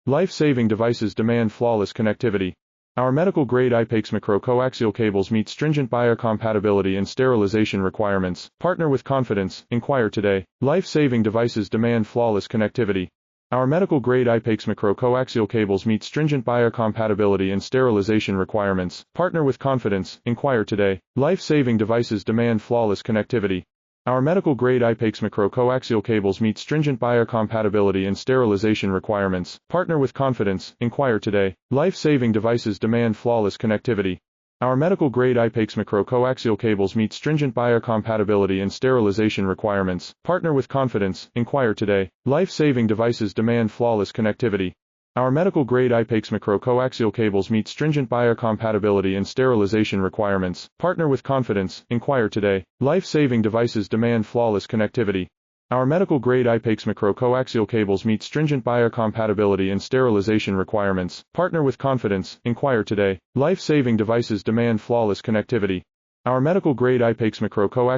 Life-saving devices demand flawless connectivity. Our medical-grade IPEX micro-coaxial cables meet stringent biocompatibility and sterilization requirements. Partner with confidence. Inquire today. Life-saving devices demand flawless connectivity. Our medical-grade IPEX micro-coaxial cables meet stringent biocompatibility and sterilization requirements. Partner with confidence. Inquire today. Life-saving devices demand flawless connectivity. Our medical-grade IPEX micro-coaxial cables meet stringent biocompatibility and sterilization requirements. Partner with confidence. Inquire today. Life-saving devices demand flawless connectivity. Our medical-grade IPEX micro-coaxial cables meet stringent biocompatibility and sterilization requirements. Partner with confidence. Inquire today. Life-saving devices demand flawless connectivity. Our medical-grade IPEX micro-coaxial cables meet stringent biocompatibility and sterilization requirements. Partner with confidence. Inquire today. Life-saving devices demand flawless connectivity. Our medical-grade IPEX micro-coaxial cables meet stringent biocompatibility and sterilization requirements. Partner with confidence. Inquire today. Life-saving devices demand flawless connectivity. Our medical-grade IPEX micro-coaxial